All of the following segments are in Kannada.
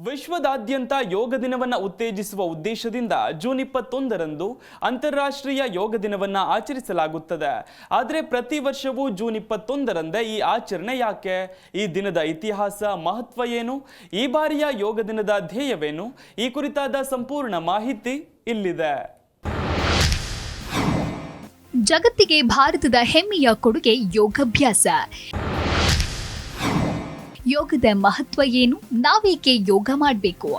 ವಿಶ್ವದಾದ್ಯಂತ ಯೋಗ ದಿನವನ್ನು ಉತ್ತೇಜಿಸುವ ಉದ್ದೇಶದಿಂದ ಜೂನ್ 21ರಂದು ಅಂತಾರಾಷ್ಟ್ರೀಯ ಯೋಗ ದಿನವನ್ನು ಆಚರಿಸಲಾಗುತ್ತದೆ. ಆದರೆ ಪ್ರತಿ ವರ್ಷವೂ ಜೂನ್ 21ರಂದೇ ಈ ಆಚರಣೆ ಯಾಕೆ? ಈ ದಿನದ ಇತಿಹಾಸ, ಮಹತ್ವ ಏನು? ಈ ಬಾರಿಯ ಯೋಗ ದಿನದ ಧ್ಯೇಯವೇನು? ಈ ಕುರಿತಾದ ಸಂಪೂರ್ಣ ಮಾಹಿತಿ ಇಲ್ಲಿದೆ. ಜಗತ್ತಿಗೆ ಭಾರತದ ಹೆಮ್ಮೆಯ ಕೊಡುಗೆ ಯೋಗಾಭ್ಯಾಸ. ಯೋಗದ ಮಹತ್ವ ಏನು? ನಾವೇಕೆ ಯೋಗ ಮಾಡಬೇಕು?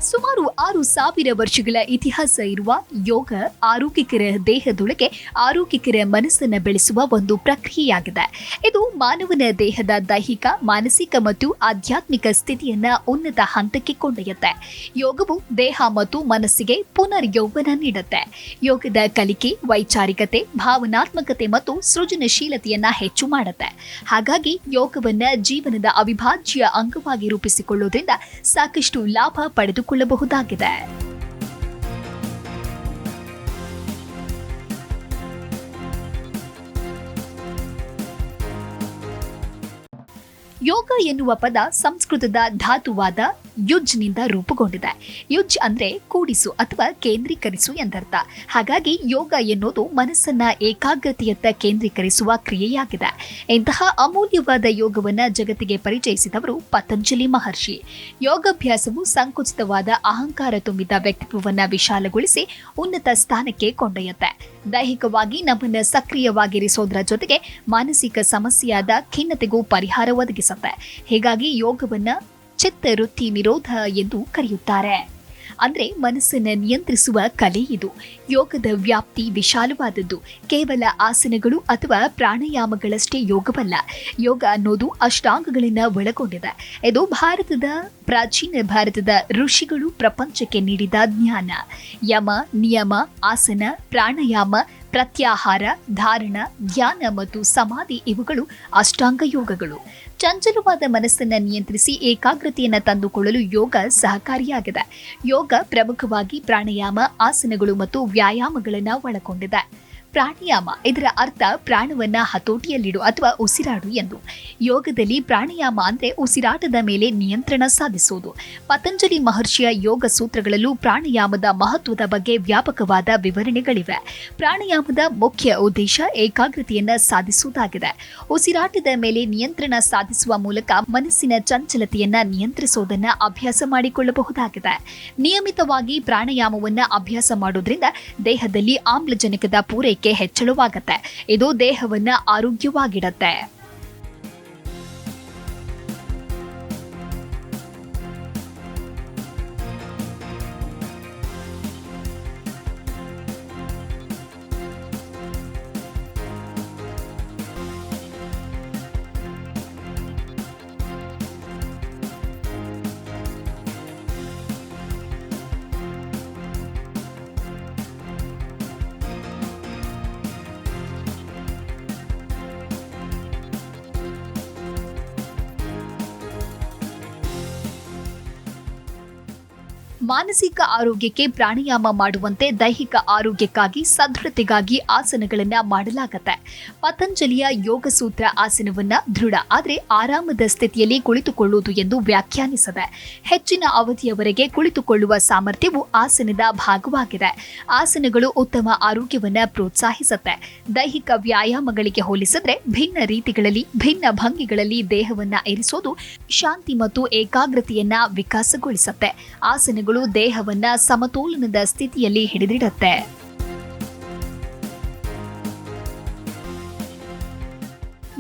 ಸುಮಾರು 6,000 ವರ್ಷಗಳ ಇತಿಹಾಸ ಇರುವ ಯೋಗ ಆರೋಗ್ಯಕರ ದೇಹದೊಳಗೆ ಆರೋಗ್ಯಕರ ಮನಸ್ಸನ್ನು ಬೆಳೆಸುವ ಒಂದು ಪ್ರಕ್ರಿಯೆಯಾಗಿದೆ. ಇದು ಮಾನವನ ದೇಹದ ದೈಹಿಕ, ಮಾನಸಿಕ ಮತ್ತು ಆಧ್ಯಾತ್ಮಿಕ ಸ್ಥಿತಿಯನ್ನ ಉನ್ನತ ಹಂತಕ್ಕೆ ಕೊಂಡೊಯ್ಯುತ್ತೆ. ಯೋಗವು ದೇಹ ಮತ್ತು ಮನಸ್ಸಿಗೆ ಪುನರ್ ಯೌವನ ನೀಡುತ್ತೆ. ಯೋಗದ ಕಲಿಕೆ ವೈಚಾರಿಕತೆ, ಭಾವನಾತ್ಮಕತೆ ಮತ್ತು ಸೃಜನಶೀಲತೆಯನ್ನ ಹೆಚ್ಚು ಮಾಡುತ್ತೆ. ಹಾಗಾಗಿ ಯೋಗವನ್ನ ಜೀವನದ ಅವಿಭಾಜ್ಯ ಅಂಗವಾಗಿ ರೂಪಿಸಿಕೊಳ್ಳುವುದರಿಂದ ಸಾಕಷ್ಟು ಲಾಭ ಪಡೆದುಕೊಳ್ಳಬಹುದಾಗಿದೆ. ಯೋಗ ಎನ್ನುವ ಪದ ಸಂಸ್ಕೃತದ ಧಾತುವಾದ ಯುಜ್ನಿಂದ ರೂಪುಗೊಂಡಿದೆ. ಯುಜ್ ಅಂದ್ರೆ ಕೂಡಿಸು ಅಥವಾ ಕೇಂದ್ರೀಕರಿಸು ಎಂದರ್ಥ. ಹಾಗಾಗಿ ಯೋಗ ಎನ್ನುವುದು ಮನಸ್ಸನ್ನ ಏಕಾಗ್ರತೆಯತ್ತ ಕೇಂದ್ರೀಕರಿಸುವ ಕ್ರಿಯೆಯಾಗಿದೆ. ಇಂತಹ ಅಮೂಲ್ಯವಾದ ಯೋಗವನ್ನ ಜಗತ್ತಿಗೆ ಪರಿಚಯಿಸಿದವರು ಪತಂಜಲಿ ಮಹರ್ಷಿ. ಯೋಗಾಭ್ಯಾಸವು ಸಂಕುಚಿತವಾದ ಅಹಂಕಾರ ತುಂಬಿದ ವ್ಯಕ್ತಿತ್ವವನ್ನ ವಿಶಾಲಗೊಳಿಸಿ ಉನ್ನತ ಸ್ಥಾನಕ್ಕೆ ಕೊಂಡೊಯ್ಯುತ್ತೆ. ದೈಹಿಕವಾಗಿ ನಮ್ಮನ್ನು ಸಕ್ರಿಯವಾಗಿರಿಸೋದ್ರ ಜೊತೆಗೆ ಮಾನಸಿಕ ಸಮಸ್ಯೆಯಾದ ಖಿನ್ನತೆಗೂ ಪರಿಹಾರ ಒದಗಿಸುತ್ತೆ. ಹೀಗಾಗಿ ಯೋಗವನ್ನ ಚಿತ್ತ ವೃತ್ತಿ ನಿರೋಧ ಎಂದು ಕರೆಯುತ್ತಾರೆ. ಅಂದ್ರೆ ಮನಸ್ಸನ್ನು ನಿಯಂತ್ರಿಸುವ ಕಲೆ ಇದು. ಯೋಗದ ವ್ಯಾಪ್ತಿ ವಿಶಾಲವಾದದ್ದು. ಕೇವಲ ಆಸನಗಳು ಅಥವಾ ಪ್ರಾಣಾಯಾಮಗಳಷ್ಟೇ ಯೋಗವಲ್ಲ. ಯೋಗ ಅನ್ನೋದು ಅಷ್ಟಾಂಗಗಳನ್ನ ಒಳಗೊಂಡಿದೆ. ಇದು ಪ್ರಾಚೀನ ಭಾರತದ ಋಷಿಗಳು ಪ್ರಪಂಚಕ್ಕೆ ನೀಡಿದ ಜ್ಞಾನ. ಯಮ, ನಿಯಮ, ಆಸನ, ಪ್ರಾಣಾಯಾಮ, ಪ್ರತ್ಯಾಹಾರ, ಧಾರಣ, ಧ್ಯಾನ ಮತ್ತು ಸಮಾಧಿ ಇವುಗಳು ಅಷ್ಟಾಂಗ ಯೋಗಗಳು. ಚಂಚಲವಾದ ಮನಸ್ಸನ್ನು ನಿಯಂತ್ರಿಸಿ ಏಕಾಗ್ರತೆಯನ್ನು ತಂದುಕೊಳ್ಳಲು ಯೋಗ ಸಹಕಾರಿಯಾಗಿದೆ. ಯೋಗ ಪ್ರಮುಖವಾಗಿ ಪ್ರಾಣಾಯಾಮ, ಆಸನಗಳು ಮತ್ತು ವ್ಯಾಯಾಮಗಳನ್ನು ಒಳಗೊಂಡಿದೆ. ಪ್ರಾಣಾಯಾಮ ಇದರ ಅರ್ಥ ಪ್ರಾಣವನ್ನ ಹತೋಟಿಯಲ್ಲಿಡು ಅಥವಾ ಉಸಿರಾಡು ಎಂದು. ಯೋಗದಲ್ಲಿ ಪ್ರಾಣಾಯಾಮ ಅಂದ್ರೆ ಉಸಿರಾಟದ ಮೇಲೆ ನಿಯಂತ್ರಣ ಸಾಧಿಸುವುದು. ಪತಂಜಲಿ ಮಹರ್ಷಿಯ ಯೋಗ ಸೂತ್ರಗಳಲ್ಲೂ ಪ್ರಾಣಾಯಾಮದ ಮಹತ್ವದ ಬಗ್ಗೆ ವ್ಯಾಪಕವಾದ ವಿವರಣೆಗಳಿವೆ. ಪ್ರಾಣಾಯಾಮದ ಮುಖ್ಯ ಉದ್ದೇಶ ಏಕಾಗ್ರತೆಯನ್ನ ಸಾಧಿಸುವುದಾಗಿದೆ. ಉಸಿರಾಟದ ಮೇಲೆ ನಿಯಂತ್ರಣ ಸಾಧಿಸುವ ಮೂಲಕ ಮನಸ್ಸಿನ ಚಂಚಲತೆಯನ್ನ ನಿಯಂತ್ರಿಸುವುದನ್ನ ಅಭ್ಯಾಸ ಮಾಡಿಕೊಳ್ಳಬಹುದಾಗಿದೆ. ನಿಯಮಿತವಾಗಿ ಪ್ರಾಣಾಯಾಮವನ್ನ ಅಭ್ಯಾಸ ಮಾಡೋದ್ರಿಂದ ದೇಹದಲ್ಲಿ ಆಮ್ಲಜನಕದ ಪೂರೈಕೆ ಹೆಚ್ಚಳವಾಗುತ್ತೆ. ಇದು ದೇಹವನ್ನ ಆರೋಗ್ಯವಾಗಿಡುತ್ತೆ. ಮಾನಸಿಕ ಆರೋಗ್ಯಕ್ಕೆ ಪ್ರಾಣಾಯಾಮ ಮಾಡುವಂತೆ ದೈಹಿಕ ಆರೋಗ್ಯಕ್ಕಾಗಿ ಸದೃಢತೆಗಾಗಿ ಆಸನಗಳನ್ನ ಮಾಡಲಾಗುತ್ತೆ. ಪತಂಜಲಿಯ ಯೋಗ ಸೂತ್ರ ಆಸನವನ್ನ ದೃಢ ಆದರೆ ಆರಾಮದ ಸ್ಥಿತಿಯಲ್ಲಿ ಕುಳಿತುಕೊಳ್ಳುವುದು ಎಂದು ವ್ಯಾಖ್ಯಾನಿಸಿದೆ. ಹೆಚ್ಚಿನ ಅವಧಿಯವರೆಗೆ ಕುಳಿತುಕೊಳ್ಳುವ ಸಾಮರ್ಥ್ಯವು ಆಸನದ ಭಾಗವಾಗಿದೆ. ಆಸನಗಳು ಉತ್ತಮ ಆರೋಗ್ಯವನ್ನ ಪ್ರೋತ್ಸಾಹಿಸುತ್ತೆ. ದೈಹಿಕ ವ್ಯಾಯಾಮಗಳಿಗೆ ಹೋಲಿಸಿದ್ರೆ ಭಿನ್ನ ರೀತಿಗಳಲ್ಲಿ, ಭಿನ್ನ ಭಂಗಿಗಳಲ್ಲಿ ದೇಹವನ್ನ ಇರಿಸೋದು ಶಾಂತಿ ಮತ್ತು ಏಕಾಗ್ರತೆಯನ್ನ ವಿಕಾಸಗೊಳಿಸುತ್ತೆ. ಆಸನಗಳು ದೇಹವನ್ನ ಸಮತೋಲನದ ಸ್ಥಿತಿಯಲ್ಲಿ ಹಿಡಿದಿಡುತ್ತೆ.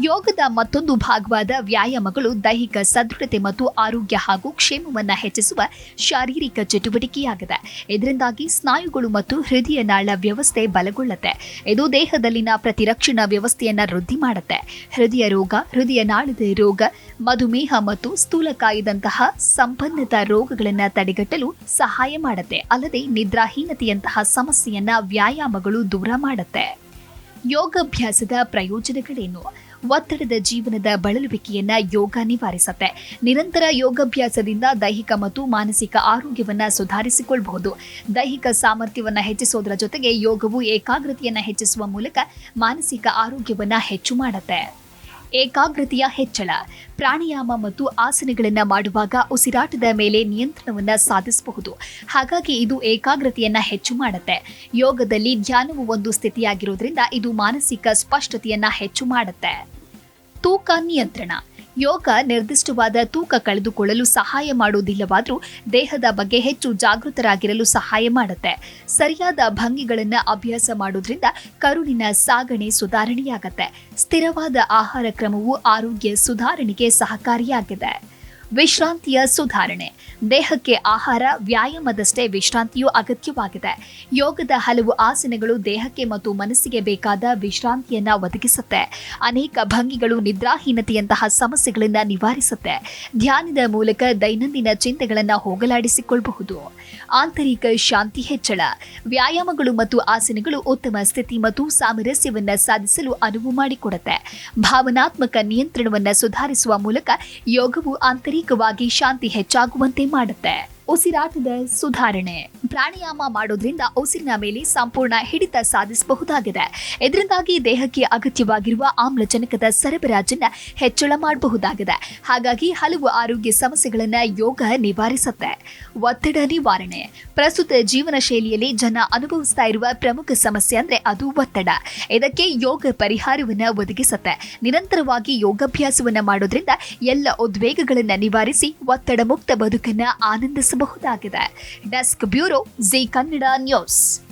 ಯೋಗದ ಮತ್ತೊಂದು ಭಾಗವಾದ ವ್ಯಾಯಾಮಗಳು ದೈಹಿಕ ಸದೃಢತೆ ಮತ್ತು ಆರೋಗ್ಯ ಹಾಗೂ ಕ್ಷೇಮವನ್ನ ಹೆಚ್ಚಿಸುವ ಶಾರೀರಿಕ ಚಟುವಟಿಕೆಯಾಗಿದೆ. ಇದರಿಂದಾಗಿ ಸ್ನಾಯುಗಳು ಮತ್ತು ಹೃದಯ ನಾಳ ವ್ಯವಸ್ಥೆ ಬಲಗೊಳ್ಳುತ್ತೆ. ಇದು ದೇಹದಲ್ಲಿನ ಪ್ರತಿರಕ್ಷಣಾ ವ್ಯವಸ್ಥೆಯನ್ನ ವೃದ್ಧಿ ಮಾಡುತ್ತೆ. ಹೃದಯ ರೋಗ, ಹೃದಯ ನಾಳದ ರೋಗ, ಮಧುಮೇಹ ಮತ್ತು ಸ್ಥೂಲಕಾಯದಂತಹ ಸಂಪನ್ನತ ರೋಗಗಳನ್ನು ತಡೆಗಟ್ಟಲು ಸಹಾಯ ಮಾಡುತ್ತೆ. ಅಲ್ಲದೆ ನಿದ್ರಾಹೀನತೆಯಂತಹ ಸಮಸ್ಯೆಯನ್ನ ವ್ಯಾಯಾಮಗಳು ದೂರ ಮಾಡುತ್ತೆ. ಯೋಗಾಭ್ಯಾಸದ ಪ್ರಯೋಜನಗಳೇನು? ಒತ್ತಡದ ಜೀವನದ ಬಳಲುವಿಕೆಯನ್ನ ಯೋಗ ನಿವಾರಿಸುತ್ತೆ. ನಿರಂತರ ಯೋಗಾಭ್ಯಾಸದಿಂದ ದೈಹಿಕ ಮತ್ತು ಮಾನಸಿಕ ಆರೋಗ್ಯವನ್ನ ಸುಧಾರಿಸಿಕೊಳ್ಳಬಹುದು. ದೈಹಿಕ ಸಾಮರ್ಥ್ಯವನ್ನ ಹೆಚ್ಚಿಸೋದರ ಜೊತೆಗೆ ಯೋಗವು ಏಕಾಗ್ರತೆಯನ್ನ ಹೆಚ್ಚಿಸುವ ಮೂಲಕ ಮಾನಸಿಕ ಆರೋಗ್ಯವನ್ನ ಹೆಚ್ಚು ಮಾಡುತ್ತೆ. ಏಕಾಗ್ರತೆಯ ಹೆಚ್ಚಳ. ಪ್ರಾಣಾಯಾಮ ಮತ್ತು ಆಸನಗಳನ್ನು ಮಾಡುವಾಗ ಉಸಿರಾಟದ ಮೇಲೆ ನಿಯಂತ್ರಣವನ್ನ ಸಾಧಿಸಬಹುದು. ಹಾಗಾಗಿ ಇದು ಏಕಾಗ್ರತೆಯನ್ನ ಹೆಚ್ಚು ಮಾಡುತ್ತೆ. ಯೋಗದಲ್ಲಿ ಧ್ಯಾನವು ಒಂದು ಸ್ಥಿತಿಯಾಗಿರೋದ್ರಿಂದ ಇದು ಮಾನಸಿಕ ಸ್ಪಷ್ಟತೆಯನ್ನ ಹೆಚ್ಚು ಮಾಡುತ್ತೆ. ತೂಕ ನಿಯಂತ್ರಣ. ಯೋಗ ನಿರ್ದಿಷ್ಟವಾದ ತೂಕ ಕಳೆದುಕೊಳ್ಳಲು ಸಹಾಯ ಮಾಡುವುದಿಲ್ಲವಾದರೂ ದೇಹದ ಬಗ್ಗೆ ಹೆಚ್ಚು ಜಾಗೃತರಾಗಿರಲು ಸಹಾಯ ಮಾಡುತ್ತೆ. ಸರಿಯಾದ ಭಂಗಿಗಳನ್ನು ಅಭ್ಯಾಸ ಮಾಡೋದ್ರಿಂದ ಕರುಳಿನ ಸಾಗಣೆ ಸುಧಾರಣೆಯಾಗುತ್ತೆ. ಸ್ಥಿರವಾದ ಆಹಾರ ಕ್ರಮವು ಆರೋಗ್ಯ ಸುಧಾರಣೆಗೆ ಸಹಕಾರಿಯಾಗಿದೆ. ವಿಶ್ರಾಂತಿಯ ಸುಧಾರಣೆ. ದೇಹಕ್ಕೆ ಆಹಾರ, ವ್ಯಾಯಾಮದಷ್ಟೇ ವಿಶ್ರಾಂತಿಯೂ ಅಗತ್ಯವಾಗಿದೆ. ಯೋಗದ ಹಲವು ಆಸನಗಳು ದೇಹಕ್ಕೆ ಮತ್ತು ಮನಸ್ಸಿಗೆ ಬೇಕಾದ ವಿಶ್ರಾಂತಿಯನ್ನ ಒದಗಿಸುತ್ತೆ. ಅನೇಕ ಭಂಗಿಗಳು ನಿದ್ರಾಹೀನತೆಯಂತಹ ಸಮಸ್ಯೆಗಳನ್ನು ನಿವಾರಿಸುತ್ತೆ. ಧ್ಯಾನದ ಮೂಲಕ ದೈನಂದಿನ ಚಿಂತೆಗಳನ್ನು ಹೋಗಲಾಡಿಸಿಕೊಳ್ಳಬಹುದು. ಆಂತರಿಕ ಶಾಂತಿ ಹೆಚ್ಚಳ. ವ್ಯಾಯಾಮಗಳು ಮತ್ತು ಆಸನಗಳು ಉತ್ತಮ ಸ್ಥಿತಿ ಮತ್ತು ಸಾಮರಸ್ಯವನ್ನ ಸಾಧಿಸಲು ಅನುವು ಮಾಡಿಕೊಡುತ್ತೆ. ಭಾವನಾತ್ಮಕ ನಿಯಂತ್ರಣವನ್ನ ಸುಧಾರಿಸುವ ಮೂಲಕ ಯೋಗವು ಆಂತರಿಕವಾಗಿ ಶಾಂತಿ ಹೆಚ್ಚಾಗುವಂತೆ ಮಾಡುತ್ತೆ. ಉಸಿರಾಟದ ಸುಧಾರಣೆ. ಪ್ರಾಣಾಯಾಮ ಮಾಡೋದ್ರಿಂದ ಉಸಿರಿನ ಮೇಲೆ ಸಂಪೂರ್ಣ ಹಿಡಿತ ಸಾಧಿಸಬಹುದಾಗಿದೆ. ಇದರಿಂದಾಗಿ ದೇಹಕ್ಕೆ ಅಗತ್ಯವಾಗಿರುವ ಆಮ್ಲಜನಕದ ಸರಬರಾಜನ್ನ ಹೆಚ್ಚಳ ಮಾಡಬಹುದಾಗಿದೆ. ಹಾಗಾಗಿ ಹಲವು ಆರೋಗ್ಯ ಸಮಸ್ಯೆಗಳನ್ನ ಯೋಗ ನಿವಾರಿಸುತ್ತೆ. ಒತ್ತಡ ನಿವಾರಣೆ. ಪ್ರಸ್ತುತ ಜೀವನ ಶೈಲಿಯಲ್ಲಿ ಜನ ಅನುಭವಿಸ್ತಾ ಇರುವ ಪ್ರಮುಖ ಸಮಸ್ಯೆ ಅಂದ್ರೆ ಅದು ಒತ್ತಡ. ಇದಕ್ಕೆ ಯೋಗ ಪರಿಹಾರವನ್ನ ಒದಗಿಸುತ್ತೆ. ನಿರಂತರವಾಗಿ ಯೋಗಾಭ್ಯಾಸವನ್ನ ಮಾಡೋದ್ರಿಂದ ಎಲ್ಲ ಉದ್ವೇಗಗಳನ್ನ ನಿವಾರಿಸಿ ಒತ್ತಡ ಮುಕ್ತ ಬದುಕನ್ನ ಆನಂದಿಸಬಹುದಾಗಿದೆ. Desk bureau, Zee Kannada news.